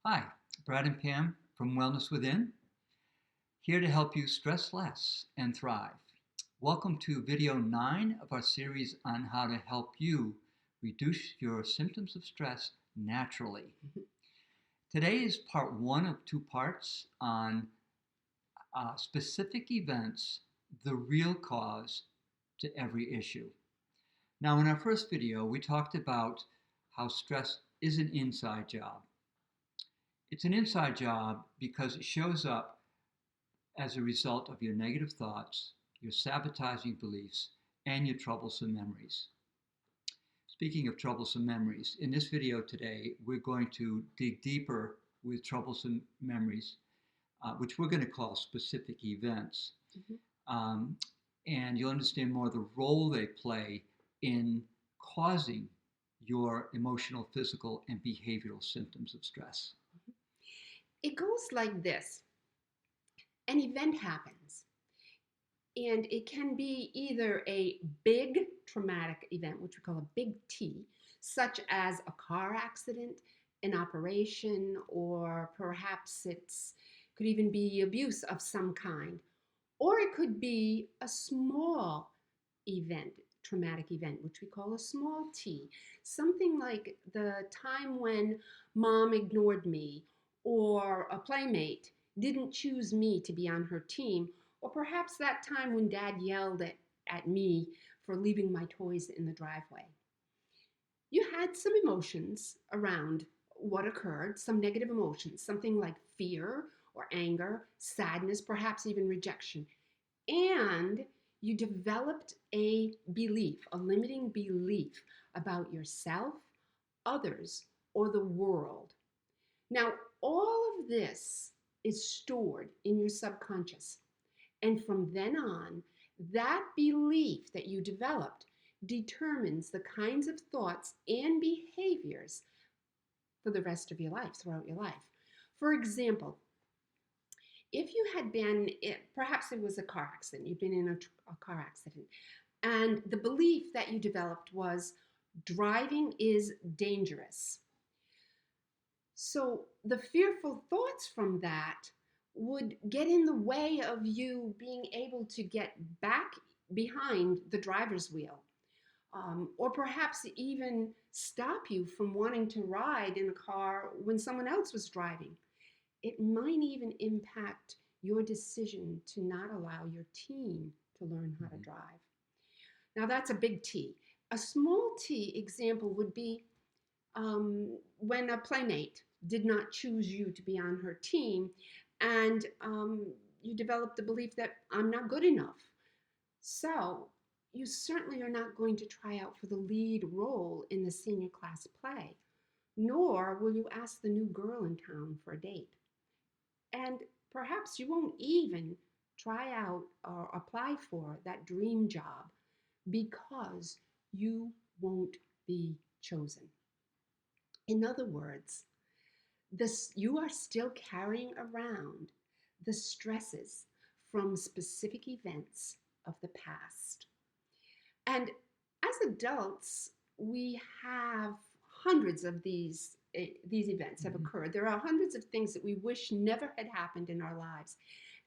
Hi, Brad and Pam from Wellness Within, here to help you stress less and thrive. Welcome to video 9 of our series on how to help you reduce your symptoms of stress naturally. Today is part 1 of 2 parts on specific events, the real cause to every issue. Now, in our first video, we talked about how stress is an inside job. It's an inside job because it shows up as a result of your negative thoughts, your sabotaging beliefs, and your troublesome memories. Speaking of troublesome memories, in this video today, we're going to dig deeper with troublesome memories, which we're going to call specific events. And you'll understand more the role they play in causing your emotional, physical, and behavioral symptoms of stress. It goes like this. An event happens, and it can be either a big traumatic event, which we call a big T, such as a car accident, an operation, or perhaps could even be abuse of some kind. Or it could be a small event, traumatic event, which we call a small T. Something like the time when mom ignored me, or a playmate didn't choose me to be on her team, or perhaps that time when dad yelled at me for leaving my toys in the driveway. You had some emotions around what occurred, some negative emotions, something like fear or anger, sadness, perhaps even rejection. And you developed a belief, a limiting belief about yourself, others, or the world. Now, all of this is stored in your subconscious. And from then on, that belief that you developed determines the kinds of thoughts and behaviors for the rest of your life, throughout your life. For example, if you had been, perhaps it was a car accident, you've been in a car accident, and the belief that you developed was driving is dangerous. So the fearful thoughts from that would get in the way of you being able to get back behind the driver's wheel, or perhaps even stop you from wanting to ride in a car when someone else was driving. It might even impact your decision to not allow your teen to learn how to drive. Now, that's a big T. A small T example would be when a playmate did not choose you to be on her team, and you develop the belief that I'm not good enough. So you certainly are not going to try out for the lead role in the senior class play, nor will you ask the new girl in town for a date. And perhaps you won't even try out or apply for that dream job because you won't be chosen. In other words, you are still carrying around the stresses from specific events of the past. And as adults, we have hundreds of these events have occurred. There are hundreds of things that we wish never had happened in our lives.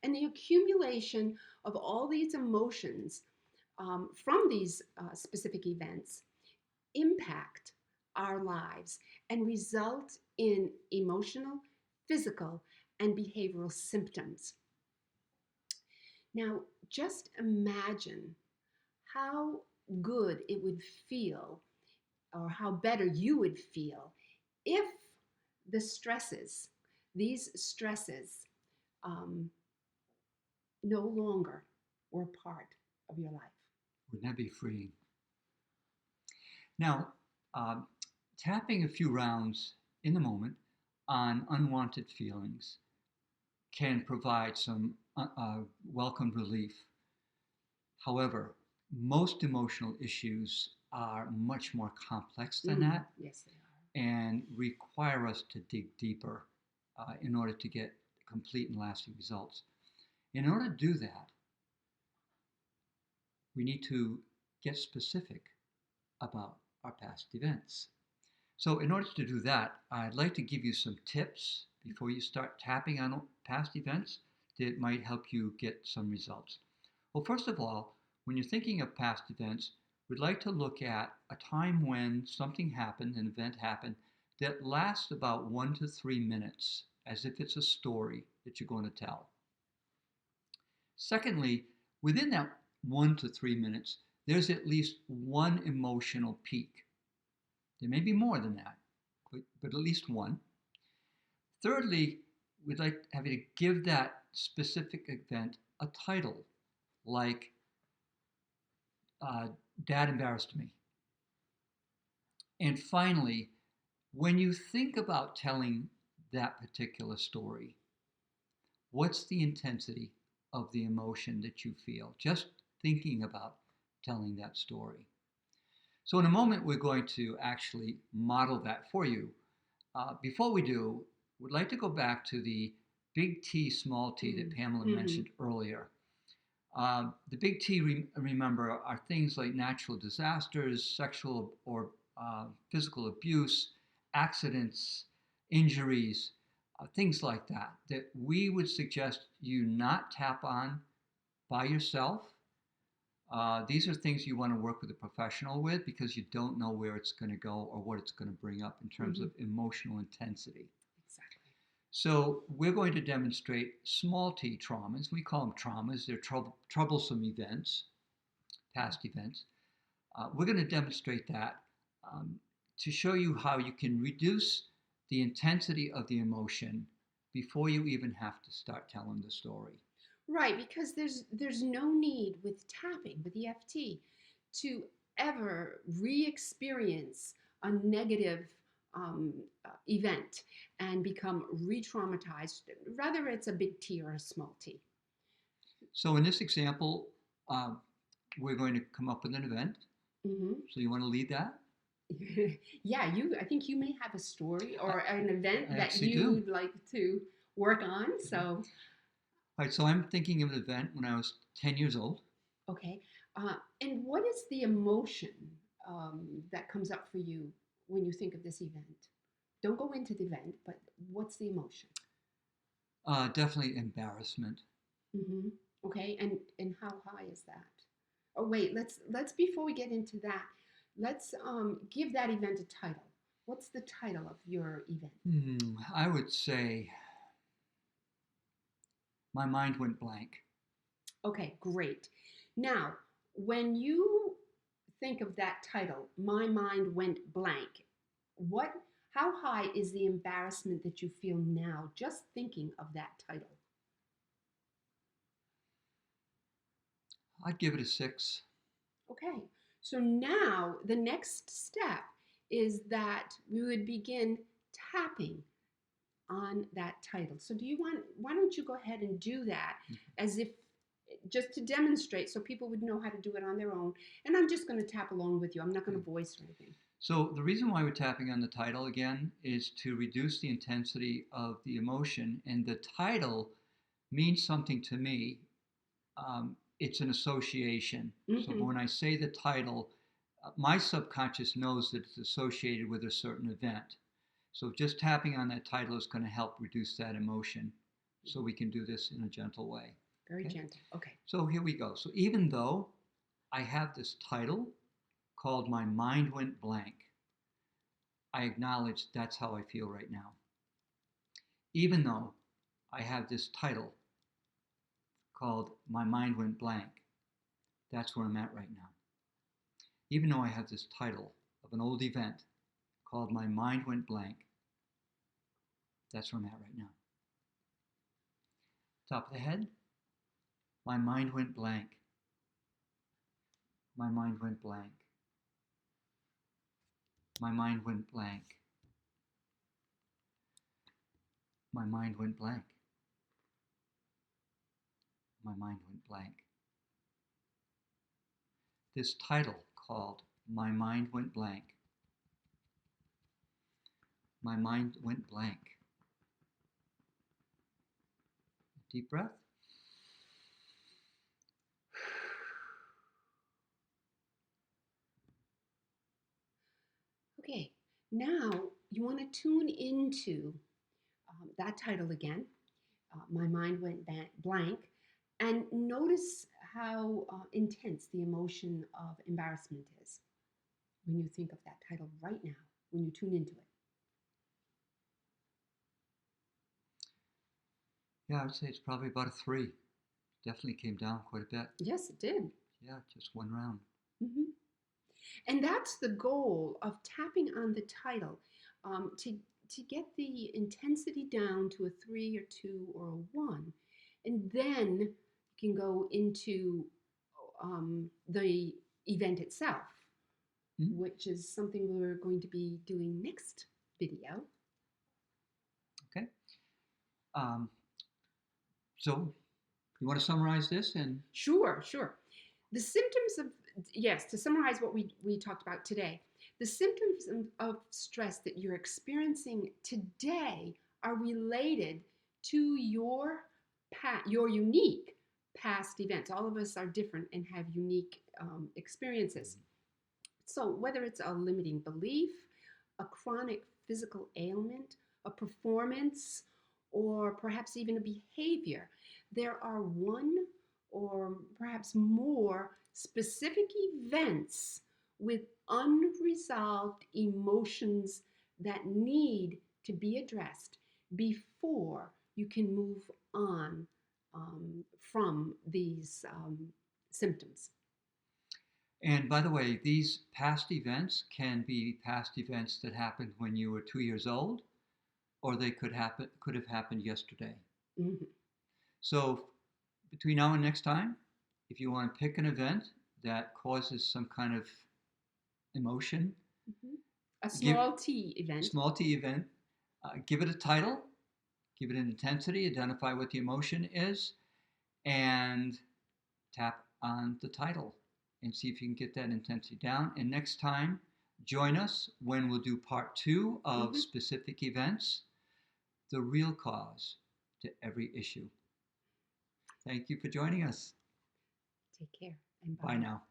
And the accumulation of all these emotions from these specific events impact our lives and result in emotional, physical, and behavioral symptoms. Now, just imagine how good it would feel, or how better you would feel, if the stresses, these stresses, no longer were part of your life. Wouldn't that be freeing? Now, tapping a few rounds in the moment on unwanted feelings can provide some welcome relief. However, most emotional issues are much more complex than that. Yes, they are. And require us to dig deeper in order to get complete and lasting results. In order to do that, we need to get specific about our past events. So in order to do that, I'd like to give you some tips before you start tapping on past events that might help you get some results. Well, first of all, when you're thinking of past events, we'd like to look at a time when something happened, an event happened, that lasts about 1 to 3 minutes, as if it's a story that you're going to tell. Secondly, within that 1 to 3 minutes, there's at least one emotional peak. There may be more than that, but at least one. Thirdly, we'd like to have you to give that specific event a title, like Dad embarrassed me. And finally, when you think about telling that particular story, what's the intensity of the emotion that you feel just thinking about telling that story? So in a moment, we're going to actually model that for you. Before we do, we'd like to go back to the big T, small t that Pamela mentioned earlier. The big T, remember, are things like natural disasters, sexual or physical abuse, accidents, injuries, things like that, that we would suggest you not tap on by yourself. These are things you want to work with a professional with because you don't know where it's going to go or what it's going to bring up in terms of emotional intensity. Exactly. So we're going to demonstrate small t traumas. We call them traumas. They're troublesome events, past events. We're going to demonstrate that to show you how you can reduce the intensity of the emotion before you even have to start telling the story. Right, because there's no need with tapping with EFT to ever re-experience a negative event and become re-traumatized. Rather, it's a big T or a small T. So in this example, we're going to come up with an event. Mm-hmm. So you want to lead that? Yeah, I think you may have a story or an event I that actually you do. would like to work on. So, All right, so I'm thinking of an event when I was 10 years old. okay. And what is the emotion that comes up for you when you think of this event? Don't go into the event, but what's the emotion? Definitely embarrassment. Mm-hmm. Okay, and how high is that? Oh wait, let's before we get into that, let's give that event a title. What's the title of your event? I would say my mind went blank. Okay, great. Now, when you think of that title, my mind went blank. What how high is the embarrassment that you feel now just thinking of that title? I'd give it a 6. Okay. So now the next step is that we would begin tapping on that title. So why don't you go ahead and do that as if just to demonstrate so people would know how to do it on their own. And I'm just going to tap along with you. I'm not going to voice or anything. So the reason why we're tapping on the title again is to reduce the intensity of the emotion, and the title means something to me. It's an association. So when I say the title, my subconscious knows that it's associated with a certain event. So just tapping on that title is going to help reduce that emotion. So we can do this in a gentle way. Very gentle. Okay. So here we go. So even though I have this title called My Mind Went Blank, I acknowledge that's how I feel right now. Even though I have this title called My Mind Went Blank, that's where I'm at right now. Even though I have this title of an old event called My Mind Went Blank, that's where I'm at right now. Top of the head, my mind went blank. My mind went blank. My mind went blank. My mind went blank. My mind went blank. This title called My Mind Went Blank. My mind went blank. Deep breath. Okay. Now you want to tune into that title again. My mind went blank, and notice how intense the emotion of embarrassment is when you think of that title right now, when you tune into it. Yeah, I would say it's probably about a 3. Definitely came down quite a bit. Yes, it did. Yeah, just one round. Hmm. And that's the goal of tapping on the title, to get the intensity down to a 3 or 2 or a 1. And then you can go into the event itself, Hmm? which is something we're going to be doing next video. Okay. Um, so you want to summarize this? And Sure, sure. The symptoms of, yes, to summarize what we talked about today, the symptoms of stress that you're experiencing today are related to your unique past events. All of us are different and have unique experiences. So, whether it's a limiting belief, a chronic physical ailment, a performance, or perhaps even a behavior, there are one or perhaps more specific events with unresolved emotions that need to be addressed before you can move on from these symptoms. and by the way, these past events can be past events that happened when you were 2 years old, or they could have happened yesterday. Mhm. So between now and next time, if you want to pick an event that causes some kind of emotion, Mhm. A give small T event. small t event, give it a title, give it an intensity, identify what the emotion is, and tap on the title and see if you can get that intensity down. And next time, join us when we'll do part 2 of Mhm. specific events, the real cause to every issue. Thank you for joining us. Take care and Bye bye. now.